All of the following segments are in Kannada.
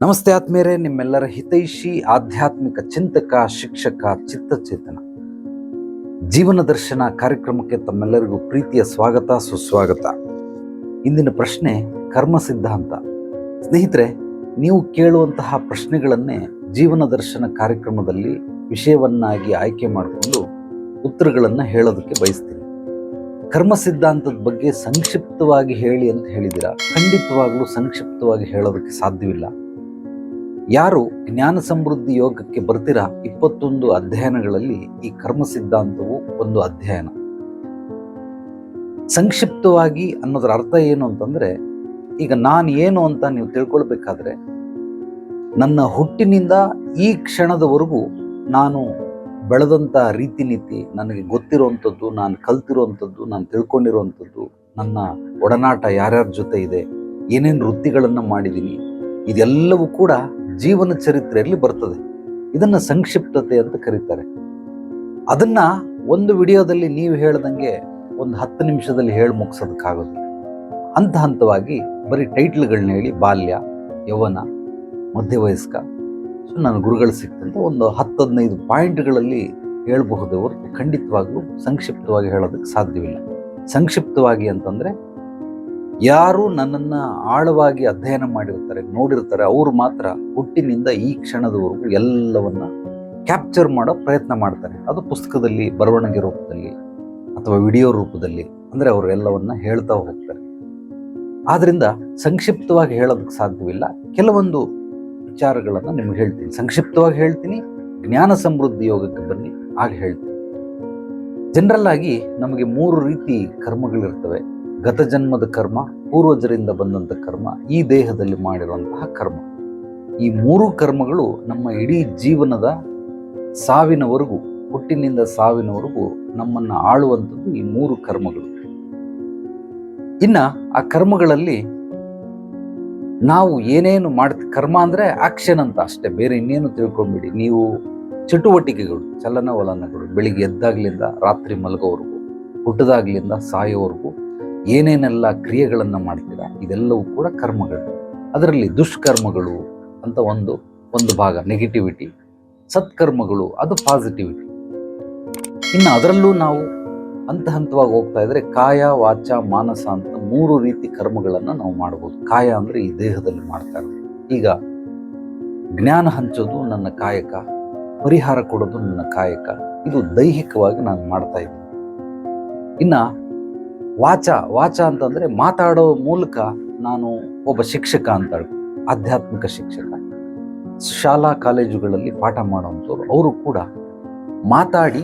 ನಮಸ್ತೆ ಆತ್ಮೇರೆ, ನಿಮ್ಮೆಲ್ಲರ ಹಿತೈಷಿ ಆಧ್ಯಾತ್ಮಿಕ ಚಿಂತಕ, ಶಿಕ್ಷಕ, ಚಿತ್ತಚೇತನ ಜೀವನ ದರ್ಶನ ಕಾರ್ಯಕ್ರಮಕ್ಕೆ ತಮ್ಮೆಲ್ಲರಿಗೂ ಪ್ರೀತಿಯ ಸ್ವಾಗತ, ಸುಸ್ವಾಗತ. ಇಂದಿನ ಪ್ರಶ್ನೆ ಕರ್ಮ ಸಿದ್ಧಾಂತ. ಸ್ನೇಹಿತರೆ, ನೀವು ಕೇಳುವಂತಹ ಪ್ರಶ್ನೆಗಳನ್ನೇ ಜೀವನ ದರ್ಶನ ಕಾರ್ಯಕ್ರಮದಲ್ಲಿ ವಿಷಯವನ್ನಾಗಿ ಆಯ್ಕೆ ಮಾಡಿಕೊಂಡು ಉತ್ತರಗಳನ್ನು ಹೇಳೋದಕ್ಕೆ ಬಯಸ್ತೀನಿ. ಕರ್ಮ ಸಿದ್ಧಾಂತದ ಬಗ್ಗೆ ಸಂಕ್ಷಿಪ್ತವಾಗಿ ಹೇಳಿ ಅಂತ ಹೇಳಿದ್ದೀರಾ. ಖಂಡಿತವಾಗ್ಲೂ ಸಂಕ್ಷಿಪ್ತವಾಗಿ ಹೇಳೋದಕ್ಕೆ ಸಾಧ್ಯವಿಲ್ಲ. ಯಾರು ಜ್ಞಾನ ಸಮೃದ್ಧಿ ಯೋಗಕ್ಕೆ ಬರ್ತೀರಾ, 21 ಅಧ್ಯಯನಗಳಲ್ಲಿ ಈ ಕರ್ಮ ಸಿದ್ಧಾಂತವು ಒಂದು ಅಧ್ಯಯನ. ಸಂಕ್ಷಿಪ್ತವಾಗಿ ಅನ್ನೋದರ ಅರ್ಥ ಏನು ಅಂತಂದ್ರೆ, ಈಗ ನಾನು ಏನು ಅಂತ ನೀವು ತಿಳ್ಕೊಳ್ಬೇಕಾದ್ರೆ, ನನ್ನ ಹುಟ್ಟಿನಿಂದ ಈ ಕ್ಷಣದವರೆಗೂ ನಾನು ಬೆಳೆದಂಥ ರೀತಿ ನೀತಿ, ನನಗೆ ಗೊತ್ತಿರುವಂಥದ್ದು, ನಾನು ಕಲ್ತಿರುವಂಥದ್ದು, ನಾನು ತಿಳ್ಕೊಂಡಿರುವಂಥದ್ದು, ನನ್ನ ಒಡನಾಟ ಯಾರ್ಯಾರ ಜೊತೆ ಇದೆ, ಏನೇನು ವೃತ್ತಿಗಳನ್ನು ಮಾಡಿದ್ದೀನಿ, ಇದೆಲ್ಲವೂ ಕೂಡ ಜೀವನ ಚರಿತ್ರೆಯಲ್ಲಿ ಬರ್ತದೆ. ಇದನ್ನು ಸಂಕ್ಷಿಪ್ತತೆ ಅಂತ ಕರೀತಾರೆ. ಅದನ್ನ ಒಂದು ವಿಡಿಯೋದಲ್ಲಿ ನೀವು ಹೇಳ್ದಂಗೆ ಒಂದು 10 ನಿಮಿಷದಲ್ಲಿ ಹೇಳಿ ಮುಗಿಸೋದಕ್ಕಾಗೋದಿಲ್ಲ. ಹಂತವಾಗಿ ಬರೀ ಟೈಟ್ಲ್ಗಳನ್ನ ಹೇಳಿ ಬಾಲ್ಯ, ಯೌವನ, ಮಧ್ಯವಯಸ್ಕ, ನನ್ನ ಗುರುಗಳು ಸಿಕ್ತಂತ ಒಂದು 10-15 ಪಾಯಿಂಟ್ಗಳಲ್ಲಿ ಹೇಳಬಹುದೇ ಹೊರತು ಖಂಡಿತವಾಗ್ಲೂ ಸಂಕ್ಷಿಪ್ತವಾಗಿ ಹೇಳೋದಕ್ಕೆ ಸಾಧ್ಯವಿಲ್ಲ. ಸಂಕ್ಷಿಪ್ತವಾಗಿ ಅಂತಂದ್ರೆ, ಯಾರು ನನ್ನನ್ನು ಆಳವಾಗಿ ಅಧ್ಯಯನ ಮಾಡಿರ್ತಾರೆ, ನೋಡಿರ್ತಾರೆ, ಅವರು ಮಾತ್ರ ಹುಟ್ಟಿನಿಂದ ಈ ಕ್ಷಣದವರೆಗೂ ಎಲ್ಲವನ್ನ ಕ್ಯಾಪ್ಚರ್ ಮಾಡೋ ಪ್ರಯತ್ನ ಮಾಡ್ತಾರೆ. ಅದು ಪುಸ್ತಕದಲ್ಲಿ, ಬರವಣಿಗೆ ರೂಪದಲ್ಲಿ ಅಥವಾ ವಿಡಿಯೋ ರೂಪದಲ್ಲಿ, ಅಂದರೆ ಅವರು ಎಲ್ಲವನ್ನ ಹೇಳ್ತಾ ಹೋಗ್ತಾರೆ. ಆದ್ರಿಂದ ಸಂಕ್ಷಿಪ್ತವಾಗಿ ಹೇಳೋದಕ್ಕೆ ಸಾಧ್ಯವಿಲ್ಲ. ಕೆಲವೊಂದು ವಿಚಾರಗಳನ್ನು ನಿಮ್ಗೆ ಹೇಳ್ತೀನಿ, ಸಂಕ್ಷಿಪ್ತವಾಗಿ ಹೇಳ್ತೀನಿ. ಜ್ಞಾನ ಸಮೃದ್ಧಿ ಯೋಗಕ್ಕೆ ಬನ್ನಿ, ಆಗ ಹೇಳ್ತೀನಿ. ಜನರಲ್ ಆಗಿ ನಮಗೆ 3 ರೀತಿ ಕರ್ಮಗಳಿರ್ತವೆ. ಗತ ಜನ್ಮದ ಕರ್ಮ, ಪೂರ್ವಜರಿಂದ ಬಂದಂಥ ಕರ್ಮ, ಈ ದೇಹದಲ್ಲಿ ಮಾಡಿರುವಂತಹ ಕರ್ಮ. ಈ 3 ಕರ್ಮಗಳು ನಮ್ಮ ಇಡೀ ಜೀವನದ ಸಾವಿನವರೆಗೂ, ಹುಟ್ಟಿನಿಂದ ಸಾವಿನವರೆಗೂ ನಮ್ಮನ್ನ ಆಳುವಂಥದ್ದು ಈ 3 ಕರ್ಮಗಳು. ಇನ್ನ ಆ ಕರ್ಮಗಳಲ್ಲಿ ನಾವು ಏನೇನು ಮಾಡ್ತೀವಿ, ಕರ್ಮ ಅಂದ್ರೆ ಆಕ್ಷನ್ ಅಂತ ಅಷ್ಟೇ, ಬೇರೆ ಇನ್ನೇನು ತಿಳ್ಕೊಂಬಿಡಿ. ನೀವು ಚಟುವಟಿಕೆಗಳು, ಚಲನವಲನಗಳು, ಬೆಳಿಗ್ಗೆ ಎದ್ದಾಗ್ಲಿಂದ ರಾತ್ರಿ ಮಲಗೋವರೆಗೂ, ಹುಟ್ಟದಾಗ್ಲಿಂದ ಸಾಯೋವರೆಗೂ ಏನೇನೆಲ್ಲ ಕ್ರಿಯೆಗಳನ್ನು ಮಾಡ್ತೀರಾ, ಇದೆಲ್ಲವೂ ಕೂಡ ಕರ್ಮಗಳು. ಅದರಲ್ಲಿ ದುಷ್ಕರ್ಮಗಳು ಅಂತ ಒಂದು ಭಾಗ ನೆಗೆಟಿವಿಟಿ, ಸತ್ಕರ್ಮಗಳು ಅದು ಪಾಸಿಟಿವಿಟಿ. ಇನ್ನು ಅದರಲ್ಲೂ ನಾವು ಹಂತವಾಗಿ ಹೋಗ್ತಾ ಇದ್ರೆ ಕಾಯ, ವಾಚ, ಮಾನಸ ಅಂತ 3 ರೀತಿ ಕರ್ಮಗಳನ್ನು ನಾವು ಮಾಡ್ಬೋದು. ಕಾಯ ಅಂದ್ರೆ ಈ ದೇಹದಲ್ಲಿ ಮಾಡ್ತಾ ಇರೋದು. ಈಗ ಜ್ಞಾನ ಹಂಚೋದು ನನ್ನ ಕಾಯಕ, ಪರಿಹಾರ ಕೊಡೋದು ನನ್ನ ಕಾಯಕ. ಇದು ದೈಹಿಕವಾಗಿ ನಾನು ಮಾಡ್ತಾ ಇದ್ದೀನಿ. ಇನ್ನ ವಾಚ ಅಂತಂದ್ರೆ ಮಾತಾಡೋ ಮೂಲಕ ನಾನು ಒಬ್ಬ ಶಿಕ್ಷಕ ಅಂತ, ಆಧ್ಯಾತ್ಮಿಕ ಶಿಕ್ಷಕ, ಶಾಲಾ ಕಾಲೇಜುಗಳಲ್ಲಿ ಪಾಠ ಮಾಡುವಂಥವ್ರು, ಅವರು ಕೂಡ ಮಾತಾಡಿ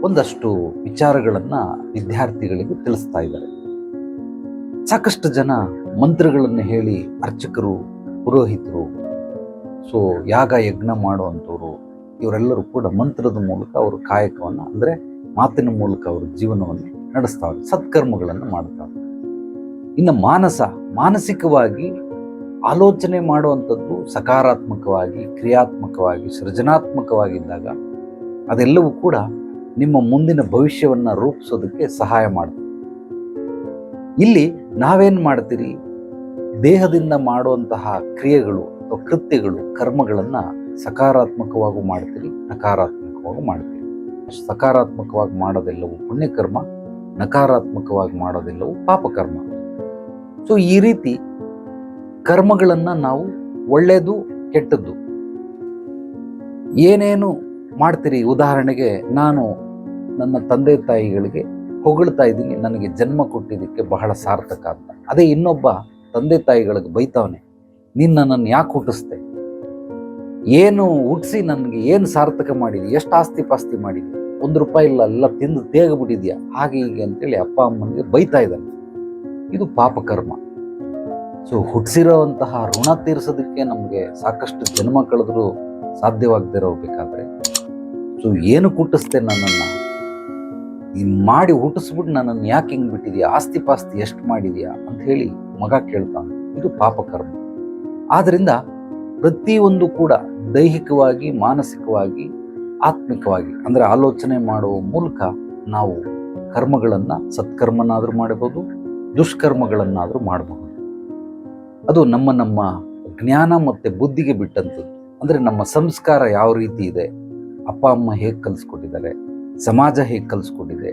ಒಂದಷ್ಟು ವಿಚಾರಗಳನ್ನ ವಿದ್ಯಾರ್ಥಿಗಳಿಗೆ ತಿಳಿಸ್ತಾ ಇದ್ದಾರೆ. ಸಾಕಷ್ಟು ಜನ ಮಂತ್ರಗಳನ್ನು ಹೇಳಿ, ಅರ್ಚಕರು, ಪುರೋಹಿತರು, ಯಾಗ ಯಜ್ಞ ಮಾಡುವಂಥವ್ರು, ಇವರೆಲ್ಲರೂ ಕೂಡ ಮಂತ್ರದ ಮೂಲಕ ಅವರು ಕಾಯಕವನ್ನು, ಅಂದ್ರೆ ಮಾತಿನ ಮೂಲಕ ಅವರ ಜೀವನವನ್ನು ನಡೆಸ್ತಾವ್ರೆ, ಸತ್ಕರ್ಮಗಳನ್ನು ಮಾಡ್ತಾವ್ರೆ. ಇನ್ನು ಮಾನಸಿಕವಾಗಿ ಆಲೋಚನೆ ಮಾಡುವಂಥದ್ದು ಸಕಾರಾತ್ಮಕವಾಗಿ, ಕ್ರಿಯಾತ್ಮಕವಾಗಿ, ಸೃಜನಾತ್ಮಕವಾಗಿದ್ದಾಗ ಅದೆಲ್ಲವೂ ಕೂಡ ನಿಮ್ಮ ಮುಂದಿನ ಭವಿಷ್ಯವನ್ನ ರೂಪಿಸೋದಕ್ಕೆ ಸಹಾಯ ಮಾಡ್ತದೆ. ಇಲ್ಲಿ ನಾವೇನ್ ಮಾಡ್ತೀರಿ, ದೇಹದಿಂದ ಮಾಡುವಂತಹ ಕ್ರಿಯೆಗಳು ಅಥವಾ ಕೃತ್ಯಗಳು, ಕರ್ಮಗಳನ್ನ ಸಕಾರಾತ್ಮಕವಾಗೂ ಮಾಡ್ತೀರಿ, ನಕಾರಾತ್ಮಕವಾಗೂ ಮಾಡ್ತೀರಿ. ಸಕಾರಾತ್ಮಕವಾಗಿ ಮಾಡೋದೆಲ್ಲವೂ ಪುಣ್ಯಕರ್ಮ, ನಕಾರಾತ್ಮಕವಾಗಿ ಮಾಡೋದೆಲ್ಲವೂ ಪಾಪಕರ್ಮ. ಈ ರೀತಿ ಕರ್ಮಗಳನ್ನ ನಾವು ಒಳ್ಳೆಯದು, ಕೆಟ್ಟದ್ದು ಏನೇನು ಮಾಡ್ತೀರಿ. ಉದಾಹರಣೆಗೆ, ನಾನು ನನ್ನ ತಂದೆ ತಾಯಿಗಳಿಗೆ ಹೊಗಳ್ತಾ ಇದ್ದೀನಿ, ನನಗೆ ಜನ್ಮ ಕೊಟ್ಟಿದ್ದಕ್ಕೆ ಬಹಳ ಸಾರ್ಥಕ ಅಂತ. ಅದೇ ಇನ್ನೊಬ್ಬ ತಂದೆ ತಾಯಿಗಳಿಗೆ ಬೈತಾವನೆ, ನೀನು ನನ್ನನ್ನು ಯಾಕೆ ಹುಟ್ಟಿಸ್ದೆ, ಏನು ಹುಟ್ಟಿಸಿ ನನಗೆ ಏನು ಸಾರ್ಥಕ ಮಾಡಿದ್ವಿ, ಎಷ್ಟು ಆಸ್ತಿ ಪಾಸ್ತಿ ಮಾಡಿದ್ವಿ, ₹1 ಇಲ್ಲ, ಎಲ್ಲ ತಿಂದು ತೇಗ್ಬಿಟ್ಟಿದ್ಯಾ, ಹಾಗೆ ಹೀಗೆ ಅಂತೇಳಿ ಅಪ್ಪ ಅಮ್ಮನಿಗೆ ಬೈತಾ ಇದ್ದಾನೆ. ಇದು ಪಾಪಕರ್ಮ. ಹುಟ್ಟಿಸಿರೋಂತಹ ಋಣ ತೀರಿಸೋದಕ್ಕೆ ನಮಗೆ ಸಾಕಷ್ಟು ಜನ್ಮ ಕಳೆದ್ರು ಸಾಧ್ಯವಾಗದೇ ಇರಬೇಕಾದ್ರೆ, ಏನು ಹುಟ್ಟಿಸ್ತೆ ನನ್ನನ್ನು, ಮಾಡಿ ಹುಟ್ಟಿಸ್ಬಿಟ್ಟು ನನ್ನನ್ನು ಯಾಕೆ ಹಿಂಗೆ ಬಿಟ್ಟಿದ್ಯಾ, ಆಸ್ತಿ ಪಾಸ್ತಿ ಎಷ್ಟು ಮಾಡಿದ್ಯಾ ಅಂತ ಹೇಳಿ ಮಗ ಕೇಳ್ತಾನೆ. ಇದು ಪಾಪಕರ್ಮ. ಆದ್ರಿಂದ ಪ್ರತಿಯೊಂದು ಕೂಡ ದೈಹಿಕವಾಗಿ, ಮಾನಸಿಕವಾಗಿ, ಆತ್ಮಿಕವಾಗಿ, ಅಂದ್ರೆ ಆಲೋಚನೆ ಮಾಡುವ ಮೂಲಕ ನಾವು ಕರ್ಮಗಳನ್ನ, ಸತ್ಕರ್ಮನಾದ್ರೂ ಮಾಡಬಹುದು, ದುಷ್ಕರ್ಮಗಳನ್ನಾದ್ರೂ ಮಾಡಬಹುದು. ಅದು ನಮ್ಮ ಜ್ಞಾನ ಮತ್ತು ಬುದ್ಧಿಗೆ ಬಿಟ್ಟಂಥದ್ದು. ಅಂದರೆ ನಮ್ಮ ಸಂಸ್ಕಾರ ಯಾವ ರೀತಿ ಇದೆ, ಅಪ್ಪ ಅಮ್ಮ ಹೇಗೆ ಕಲಿಸ್ಕೊಟ್ಟಿದ್ದಾರೆ, ಸಮಾಜ ಹೇಗೆ ಕಲಿಸ್ಕೊಟ್ಟಿದೆ,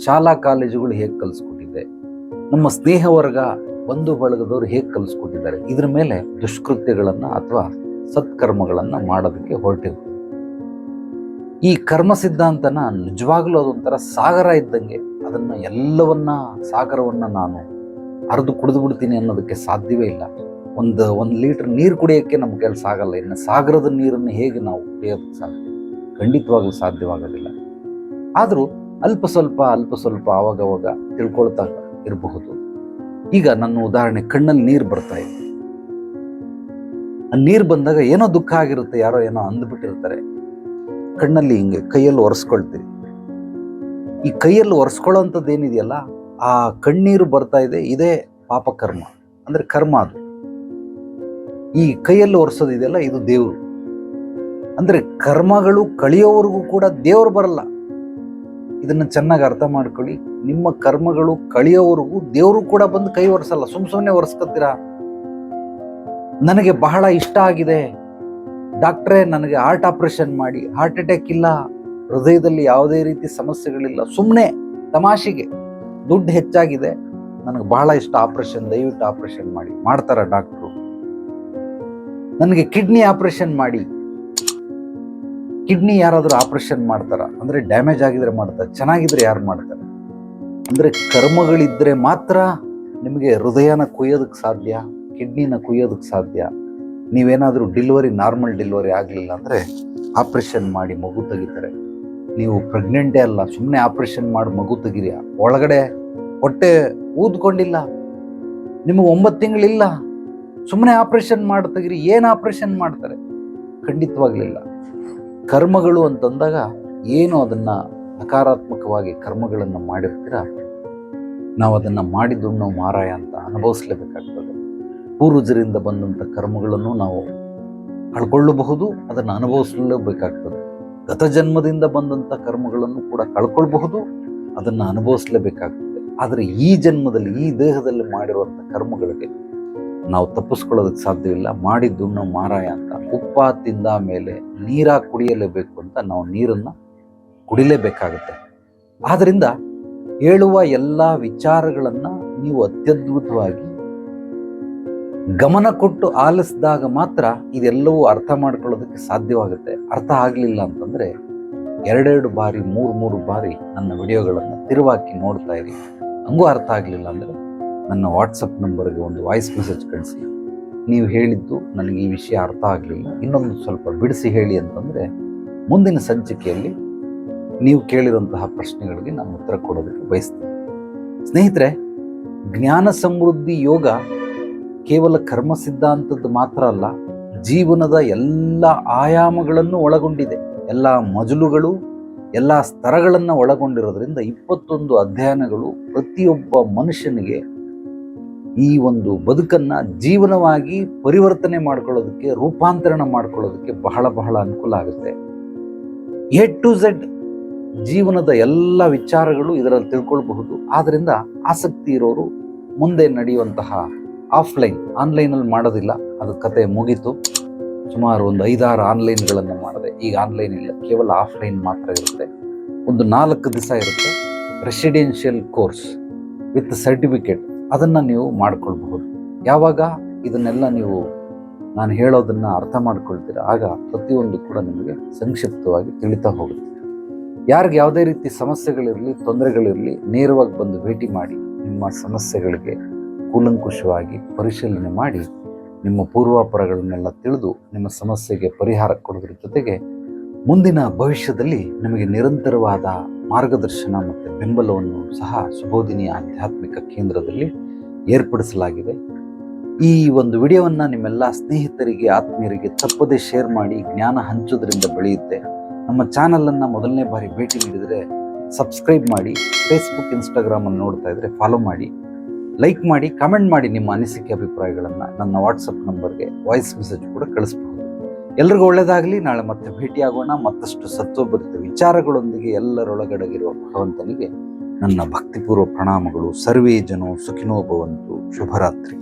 ಶಾಲಾ ಕಾಲೇಜುಗಳು ಹೇಗೆ ಕಲಿಸ್ಕೊಟ್ಟಿದೆ, ನಮ್ಮ ಸ್ನೇಹ ವರ್ಗ ಬಂಧು ಬಳಗದವರು ಹೇಗೆ ಕಲಿಸ್ಕೊಟ್ಟಿದ್ದಾರೆ, ಇದ್ರ ಮೇಲೆ ದುಷ್ಕೃತ್ಯಗಳನ್ನು ಅಥವಾ ಸತ್ಕರ್ಮಗಳನ್ನು ಮಾಡೋದಕ್ಕೆ ಹೊರಟಿರ್ತೀವಿ. ಈ ಕರ್ಮ ಸಿದ್ಧಾಂತನ ನಿಜವಾಗ್ಲೂ ಅದೊಂಥರ ಸಾಗರ ಇದ್ದಂಗೆ. ಅದನ್ನು ಎಲ್ಲವನ್ನ ಸಾಗರವನ್ನು ನಾನು ಹರಿದು ಕುಡಿದು ಬಿಡ್ತೀನಿ ಅನ್ನೋದಕ್ಕೆ ಸಾಧ್ಯವೇ ಇಲ್ಲ. ಒಂದು ಲೀಟರ್ ನೀರು ಕುಡಿಯೋಕ್ಕೆ ನಮ್ಮ ಕೆಲಸ ಆಗಲ್ಲ, ಇನ್ನು ಸಾಗರದ ನೀರನ್ನು ಹೇಗೆ ನಾವು ಕುಡಿಯೋದಕ್ಕೆ ಸಾಧ್ಯ? ಖಂಡಿತವಾಗ್ಲೂ ಸಾಧ್ಯವಾಗೋದಿಲ್ಲ. ಆದರೂ ಅಲ್ಪ ಸ್ವಲ್ಪ ಆವಾಗವಾಗ ತಿಳ್ಕೊಳ್ತಾ ಇರಬಹುದು. ಈಗ ನನ್ನ ಉದಾಹರಣೆ, ಕಣ್ಣಲ್ಲಿ ನೀರು ಬರ್ತಾ ಇದೆ. ನೀರು ಬಂದಾಗ ಏನೋ ದುಃಖ ಆಗಿರುತ್ತೆ, ಯಾರೋ ಏನೋ ಅಂದ್ಬಿಟ್ಟಿರ್ತಾರೆ. ಕಣ್ಣಲ್ಲಿ ಹಿಂಗೆ ಕೈಯಲ್ಲಿ ಒರೆಸ್ಕೊಳ್ತೀವಿ. ಈ ಕೈಯಲ್ಲಿ ಒರೆಸ್ಕೊಳ್ಳೋಂಥದ್ದು ಏನಿದೆಯಲ್ಲ, ಆ ಕಣ್ಣೀರು ಬರ್ತಾ ಇದೆ, ಇದೇ ಪಾಪಕರ್ಮ, ಅಂದ್ರೆ ಕರ್ಮ. ಅದು ಈ ಕೈಯಲ್ಲಿ ಒರೆಸೋದಿದೆಯಲ್ಲ, ಇದು ದೇವರು. ಅಂದ್ರೆ ಕರ್ಮಗಳು ಕಳಿಯೋವರೆಗೂ ಕೂಡ ದೇವರು ಬರಲ್ಲ. ಇದನ್ನ ಚೆನ್ನಾಗಿ ಅರ್ಥ ಮಾಡ್ಕೊಳ್ಳಿ. ನಿಮ್ಮ ಕರ್ಮಗಳು ಕಳಿಯೋವರೆಗೂ ದೇವರು ಕೂಡ ಬಂದು ಕೈ ಒರೆಸಲ್ಲ. ಸುಮ್ಮನೆ ಒರೆಸ್ಕೊತೀರಾ. ನನಗೆ ಬಹಳ ಇಷ್ಟ ಆಗಿದೆ ಡಾಕ್ಟ್ರೇ, ನನಗೆ ಹಾರ್ಟ್ ಆಪರೇಷನ್ ಮಾಡಿ, ಹಾರ್ಟ್ ಅಟ್ಯಾಕ್ ಇಲ್ಲ, ಹೃದಯದಲ್ಲಿ ಯಾವುದೇ ರೀತಿ ಸಮಸ್ಯೆಗಳಿಲ್ಲ, ಸುಮ್ಮನೆ ತಮಾಷೆಗೆ ದುಡ್ಡು ಹೆಚ್ಚಾಗಿದೆ, ನನಗೆ ಬಹಳ ಇಷ್ಟ ಆಪರೇಷನ್, ದಯವಿಟ್ಟು ಆಪರೇಷನ್ ಮಾಡಿ. ಮಾಡ್ತಾರ ಡಾಕ್ಟ್ರು? ನನಗೆ ಕಿಡ್ನಿ ಆಪರೇಷನ್ ಮಾಡಿ. ಕಿಡ್ನಿ ಯಾರಾದರೂ ಆಪರೇಷನ್ ಮಾಡ್ತಾರ? ಅಂದ್ರೆ ಡ್ಯಾಮೇಜ್ ಆಗಿದ್ರೆ ಮಾಡ್ತಾರೆ, ಚೆನ್ನಾಗಿದ್ರೆ ಯಾರು ಮಾಡ್ತಾರೆ? ಅಂದ್ರೆ ಕರ್ಮಗಳಿದ್ರೆ ಮಾತ್ರ ನಿಮಗೆ ಹೃದಯನ ಕುಯ್ಯೋದಕ್ಕೆ ಸಾಧ್ಯ, ಕಿಡ್ನಿನ ಕುಯ್ಯೋದಕ್ಕೆ ಸಾಧ್ಯ. ನೀವೇನಾದರೂ ನಾರ್ಮಲ್ ಡೆಲಿವರಿ ಆಗಲಿಲ್ಲ ಅಂದರೆ ಆಪ್ರೇಷನ್ ಮಾಡಿ ಮಗು ತೆಗಿತಾರೆ. ನೀವು ಪ್ರೆಗ್ನೆಂಟೇ ಅಲ್ಲ, ಸುಮ್ಮನೆ ಆಪ್ರೇಷನ್ ಮಾಡಿ ಮಗು ತೆಗಿರಿ. ಒಳಗಡೆ ಹೊಟ್ಟೆ ಊದ್ಕೊಂಡಿಲ್ಲ, ನಿಮಗೆ 9 ತಿಂಗಳಿಲ್ಲ, ಸುಮ್ಮನೆ ಆಪ್ರೇಷನ್ ಮಾಡಿ ತೆಗಿರಿ. ಏನು ಆಪ್ರೇಷನ್ ಮಾಡ್ತಾರೆ? ಖಂಡಿತವಾಗ್ಲಿಲ್ಲ. ಕರ್ಮಗಳು ಅಂತಂದಾಗ ಏನು ಅದನ್ನು ನಕಾರಾತ್ಮಕವಾಗಿ ಕರ್ಮಗಳನ್ನು ಮಾಡಿರ್ತೀರ, ನಾವು ಅದನ್ನು ಮಾಡಿದ್ದು ನಾವು ಮಾರಾಯ ಅಂತ ಅನುಭವಿಸ್ಲೇಬೇಕಾಗ್ತದೆ. ಪೂರ್ವಜರಿಂದ ಬಂದಂಥ ಕರ್ಮಗಳನ್ನು ನಾವು ಕಳ್ಕೊಳ್ಳಬಹುದು, ಅದನ್ನು ಅನುಭವಿಸಲೇಬೇಕಾಗ್ತದೆ. ಗತ ಜನ್ಮದಿಂದ ಬಂದಂಥ ಕರ್ಮಗಳನ್ನು ಕೂಡ ಕಳ್ಕೊಳ್ಬಹುದು, ಅದನ್ನು ಅನುಭವಿಸಲೇಬೇಕಾಗ್ತದೆ. ಆದರೆ ಈ ಜನ್ಮದಲ್ಲಿ, ಈ ದೇಹದಲ್ಲಿ ಮಾಡಿರುವಂಥ ಕರ್ಮಗಳಿಗೆ ನಾವು ತಪ್ಪಿಸ್ಕೊಳ್ಳೋದಕ್ಕೆ ಸಾಧ್ಯವಿಲ್ಲ. ಮಾಡಿದ್ದು ನಾವು ಮಾರಾಯ ಅಂತ. ಉಪ್ಪ ತಿಂದ ಮೇಲೆ ನೀರ ಕುಡಿಯಲೇಬೇಕು ಅಂತ ನಾವು ನೀರನ್ನು ಕುಡಿಲೇಬೇಕಾಗುತ್ತೆ. ಆದ್ದರಿಂದ ಹೇಳುವ ಎಲ್ಲ ವಿಚಾರಗಳನ್ನು ನೀವು ಅತ್ಯದ್ಭುತವಾಗಿ ಗಮನ ಕೊಟ್ಟು ಆಲಿಸಿದಾಗ ಮಾತ್ರ ಇದೆಲ್ಲವೂ ಅರ್ಥ ಮಾಡ್ಕೊಳ್ಳೋದಕ್ಕೆ ಸಾಧ್ಯವಾಗುತ್ತೆ. ಅರ್ಥ ಆಗಲಿಲ್ಲ ಅಂತಂದರೆ 2 ಬಾರಿ 3 ಬಾರಿ ನನ್ನ ವಿಡಿಯೋಗಳನ್ನು ತಿರುವಾಕಿ ನೋಡ್ತಾ ಇರಿ. ಹಂಗೂ ಅರ್ಥ ಆಗಲಿಲ್ಲ ಅಂದರೆ ನನ್ನ ವಾಟ್ಸಪ್ ನಂಬರ್ಗೆ ಒಂದು ವಾಯ್ಸ್ ಮೆಸೇಜ್ ಕಳಿಸಿ, ನೀವು ಹೇಳಿದ್ದು ನನಗೆ ಈ ವಿಷಯ ಅರ್ಥ ಆಗಲಿಲ್ಲ, ಇನ್ನೊಂದು ಸ್ವಲ್ಪ ಬಿಡಿಸಿ ಹೇಳಿ ಅಂತಂದರೆ ಮುಂದಿನ ಸಂಚಿಕೆಯಲ್ಲಿ ನೀವು ಕೇಳಿರುವಂತಹ ಪ್ರಶ್ನೆಗಳಿಗೆ ನಾನು ಉತ್ತರ ಕೊಡೋದಕ್ಕೆ ಬಯಸ್ತೀನಿ. ಸ್ನೇಹಿತರೆ, ಜ್ಞಾನ ಸಮೃದ್ಧಿ ಯೋಗ ಕೇವಲ ಕರ್ಮ ಸಿದ್ಧಾಂತದ್ದು ಮಾತ್ರ ಅಲ್ಲ, ಜೀವನದ ಎಲ್ಲ ಆಯಾಮಗಳನ್ನು ಒಳಗೊಂಡಿದೆ. ಎಲ್ಲ ಮಜಲುಗಳು, ಎಲ್ಲ ಸ್ತರಗಳನ್ನು ಒಳಗೊಂಡಿರೋದ್ರಿಂದ 21 ಅಧ್ಯಯನಗಳು ಪ್ರತಿಯೊಬ್ಬ ಮನುಷ್ಯನಿಗೆ ಈ ಒಂದು ಬದುಕನ್ನು ಜೀವನವಾಗಿ ಪರಿವರ್ತನೆ ಮಾಡ್ಕೊಳ್ಳೋದಕ್ಕೆ, ರೂಪಾಂತರಣ ಮಾಡ್ಕೊಳ್ಳೋದಕ್ಕೆ ಬಹಳ ಬಹಳ ಅನುಕೂಲ ಆಗುತ್ತೆ. A to Z ಜೀವನದ ಎಲ್ಲ ವಿಚಾರಗಳು ಇದರಲ್ಲಿ ತಿಳ್ಕೊಳ್ಬಹುದು. ಆದ್ದರಿಂದ ಆಸಕ್ತಿ ಇರೋರು ಮುಂದೆ ನಡೆಯುವಂತಹ ಆನ್ಲೈನಲ್ಲಿ ಮಾಡೋದಿಲ್ಲ, ಅದು ಕತೆ ಮುಗೀತು. ಸುಮಾರು ಒಂದು 5-6 ಆನ್ಲೈನ್ಗಳನ್ನು ಮಾಡಿದೆ. ಈಗ ಆನ್ಲೈನ್ ಇಲ್ಲ, ಕೇವಲ ಆಫ್ಲೈನ್ ಮಾತ್ರ ಇರುತ್ತೆ. ಒಂದು 4 ದಿವಸ ಇರುತ್ತೆ ರೆಸಿಡೆನ್ಷಿಯಲ್ ಕೋರ್ಸ್ ವಿತ್ ಸರ್ಟಿಫಿಕೇಟ್. ಅದನ್ನು ನೀವು ಮಾಡ್ಕೊಳ್ಬಹುದು. ಯಾವಾಗ ಇದನ್ನೆಲ್ಲ ನೀವು ನಾನು ಹೇಳೋದನ್ನು ಅರ್ಥ ಮಾಡ್ಕೊಳ್ತೀರ, ಆಗ ಪ್ರತಿಯೊಂದು ಕೂಡ ನಿಮಗೆ ಸಂಕ್ಷಿಪ್ತವಾಗಿ ತಿಳಿತಾ ಹೋಗುತ್ತೆ. ಯಾರಿಗೆ ಯಾವುದೇ ರೀತಿ ಸಮಸ್ಯೆಗಳಿರಲಿ, ತೊಂದರೆಗಳಿರಲಿ, ನೇರವಾಗಿ ಬಂದು ಭೇಟಿ ಮಾಡಿ ನಿಮ್ಮ ಸಮಸ್ಯೆಗಳಿಗೆ ಕೂಲಂಕುಷವಾಗಿ ಪರಿಶೀಲನೆ ಮಾಡಿ ನಿಮ್ಮ ಪೂರ್ವಾಪರಗಳನ್ನೆಲ್ಲ ತಿಳಿದು ನಿಮ್ಮ ಸಮಸ್ಯೆಗೆ ಪರಿಹಾರ ಕೊಡೋದ್ರ ಜೊತೆಗೆ ಮುಂದಿನ ಭವಿಷ್ಯದಲ್ಲಿ ನಿಮಗೆ ನಿರಂತರವಾದ ಮಾರ್ಗದರ್ಶನ ಮತ್ತು ಬೆಂಬಲವನ್ನು ಸಹ ಸುಬೋಧಿನಿ ಆಧ್ಯಾತ್ಮಿಕ ಕೇಂದ್ರದಲ್ಲಿ ಏರ್ಪಡಿಸಲಾಗಿದೆ. ಈ ಒಂದು ವಿಡಿಯೋವನ್ನು ನಿಮ್ಮೆಲ್ಲ ಸ್ನೇಹಿತರಿಗೆ, ಆತ್ಮೀಯರಿಗೆ ತಪ್ಪದೇ ಶೇರ್ ಮಾಡಿ. ಜ್ಞಾನ ಹಂಚೋದ್ರಿಂದ ಬೆಳೆಯುತ್ತೆ. ನಮ್ಮ ಚಾನಲನ್ನು ಮೊದಲನೇ ಬಾರಿ ಭೇಟಿ ನೀಡಿದರೆ ಸಬ್ಸ್ಕ್ರೈಬ್ ಮಾಡಿ. ಫೇಸ್ಬುಕ್, ಇನ್ಸ್ಟಾಗ್ರಾಮನ್ನು ನೋಡ್ತಾ ಇದ್ದರೆ ಫಾಲೋ ಮಾಡಿ, ಲೈಕ್ ಮಾಡಿ, ಕಮೆಂಟ್ ಮಾಡಿ. ನಿಮ್ಮ ಅನಿಸಿಕೆ ಅಭಿಪ್ರಾಯಗಳನ್ನು ನನ್ನ ವಾಟ್ಸಪ್ ನಂಬರ್ಗೆ ವಾಯ್ಸ್ ಮೆಸೇಜ್ ಕೂಡ ಕಳಿಸ್ಬಹುದು. ಎಲ್ರಿಗೂ ಒಳ್ಳೆಯದಾಗಲಿ. ನಾಳೆ ಮತ್ತೆ ಭೇಟಿಯಾಗೋಣ ಮತ್ತಷ್ಟು ಸತ್ವಭರಿತ ವಿಚಾರಗಳೊಂದಿಗೆ. ಎಲ್ಲರೊಳಗಡಗಿರುವ ಭಗವಂತನಿಗೆ ನನ್ನ ಭಕ್ತಿಪೂರ್ವ ಪ್ರಣಾಮಗಳು. ಸರ್ವೇ ಜನೋ ಸುಖಿನೋ ಭವಂತು. ಶುಭರಾತ್ರಿ.